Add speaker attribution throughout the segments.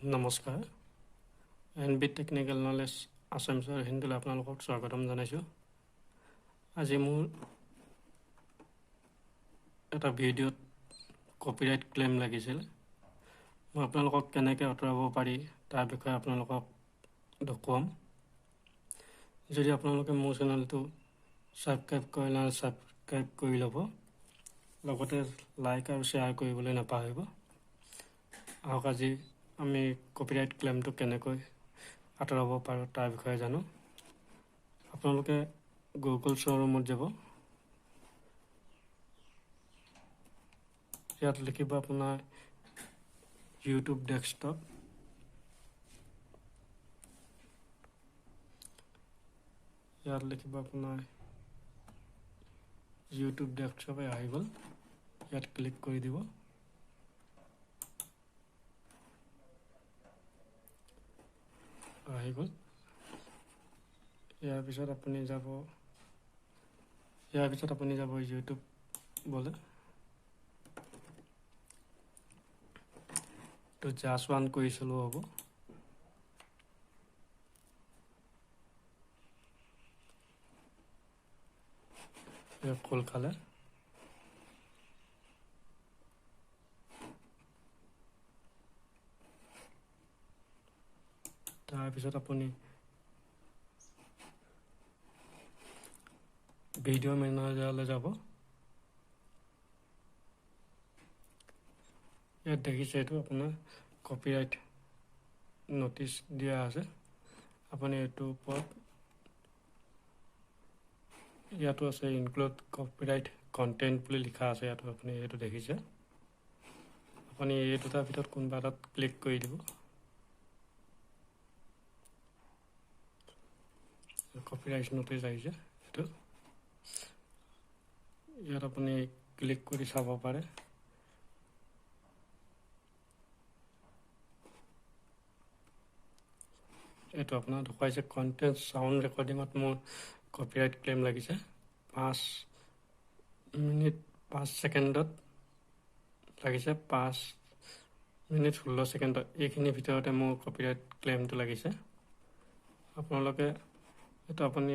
Speaker 1: নমস্কাৰ NB technical knowledge আছামিছৰ হিন্দীলৈ আপোনালোকক স্বাগতম জনাইছোঁ। আজি মোৰ এটা ভিডিঅ'ত কপিৰাইট ক্লেইম লাগিছিল। মই আপোনালোকক কেনেকৈ আঁতৰাব পাৰি তাৰ বিষয়ে আপোনালোকক দেখুৱাম। যদি আপোনালোকে মোৰ চেনেলটো ছাবস্ক্ৰাইব কৰি নাই ছাবস্ক্ৰাইব কৰি ল'ব, লগতে লাইক আৰু শ্বেয়াৰ কৰিবলৈ নাপাহৰিব। আহক আজি আমি কপিৰাইট ক্লেইমটো কেনেকৈ আঁতৰাব পাৰোঁ তাৰ বিষয়ে জানো। আপোনালোকে গুগল শ্ব'ৰুমত যাব, ইয়াত লিখিব আপোনাৰ ইউটিউব ডেস্কটপ। ইয়াত লিখিব আপোনাৰ ইউটিউব ডেস্কটপে আহি গ'ল, ইয়াত ক্লিক কৰি দিব। আহি গ'ল। ইয়াৰ পিছত আপুনি যাব ইউটিউব বলে তো জাষ্ট ওৱান কৰিছিলোঁ হ'ব। খোল খালে তাৰপিছত আপুনি ভিডিঅ' মেনেজাৰলৈ যাব। ইয়াত দেখিছে এইটো আপোনাৰ কপিৰাইট ন'টিচ দিয়া আছে। আপুনি এইটোৰ ওপৰত ইয়াতো আছে ইনক্লুড কপিৰাইট কণ্টেণ্ট বুলি লিখা আছে। ইয়াতো আপুনি এইটো দেখিছে। আপুনি এই দুটাৰ ভিতৰত কোনোবা এটাত ক্লিক কৰি দিব। কপিৰাইট ন'টিচ আহিছে এইটো। ইয়াত আপুনি ক্লিক কৰি চাব পাৰে। এইটো আপোনাৰ দেখুৱাইছে কণ্টেণ্ট চাউণ্ড ৰেকৰ্ডিঙত মোৰ কপিৰাইট ক্লেইম লাগিছে। 5 মিনিট 5 ছেকেণ্ডত লাগিছে, 5 মিনিট 16 ছেকেণ্ডত। এইখিনিৰ ভিতৰতে মোৰ কপিৰাইট ক্লেইমটো লাগিছে। আপোনালোকে এইটো আপুনি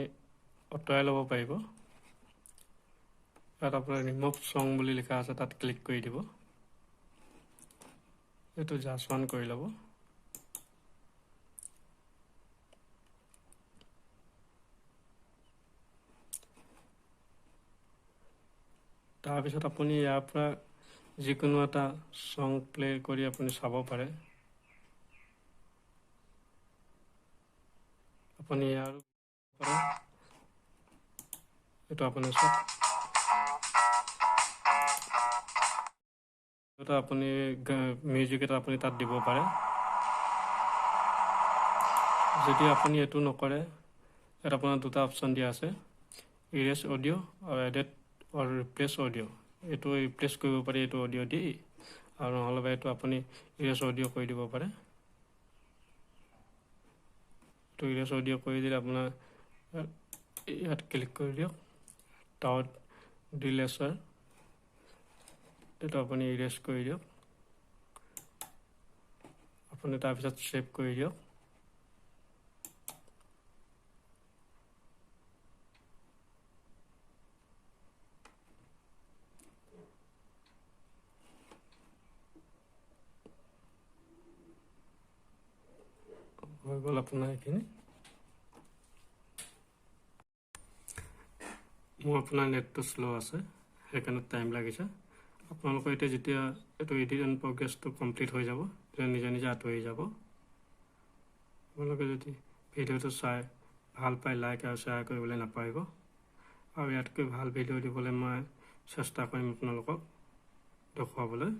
Speaker 1: আঁতৰাই ল'ব পাৰিব। ইয়াত আপোনাৰ ৰিমুভ ছং বুলি লিখা আছে, তাত ক্লিক কৰি দিব। এইটো জাষ্ট ওৱান কৰি ল'ব। তাৰপিছত আপুনি ইয়াৰ পৰা যিকোনো এটা ছং প্লে কৰি আপুনি চাব পাৰে। আপুনি ইয়াৰ এইটো আপুনি চাওক। এটা আপুনি মিউজিক এটা আপুনি তাত দিব পাৰে। যদি আপুনি এইটো নকৰে, ইয়াত আপোনাৰ দুটা অপশ্যন দিয়া আছে, ইৰেজ অডিঅ' আৰু এডিট আৰু ৰিপ্লেচ অডিঅ'। এইটো ৰিপ্লেচ কৰিব পাৰি এইটো অডিঅ' দি, আৰু নহ'লে এইটো আপুনি ইৰেজ অডিঅ' কৰি দিব পাৰে। এইটো ইৰেজ অডিঅ' কৰি দিলে আপোনাৰ ইয়াত ক্লিক কৰি দিয়ক, টাউট ডিলেচাৰ। এইটো আপুনি ইৰেজ কৰি দিয়ক। আপুনি তাৰপিছত ছেভ কৰি দিয়ক। হৈ গ'ল আপোনাৰ এইখিনি। মোৰ আপোনাৰ নেটটো শ্ল' আছে, সেইকাৰণে টাইম লাগিছে। আপোনালোকৰ এতিয়া যেতিয়া এইটো এডিট এণ্ড প্ৰগ্ৰেছটো কমপ্লিট হৈ যাব, তেতিয়া নিজে নিজে আঁতৰি যাব। আপোনালোকে যদি ভিডিঅ'টো চাই ভাল পাই লাইক আৰু শ্বেয়াৰ কৰিবলৈ নাপাহৰিব। আৰু ইয়াতকৈ ভাল ভিডিঅ' দিবলৈ মই চেষ্টা কৰিম আপোনালোকক দেখুৱাবলৈ।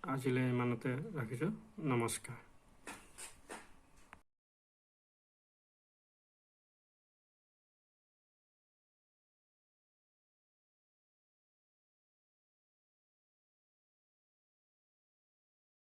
Speaker 1: আজিলৈ ইমানতে ৰাখিছোঁ। নমস্কাৰ।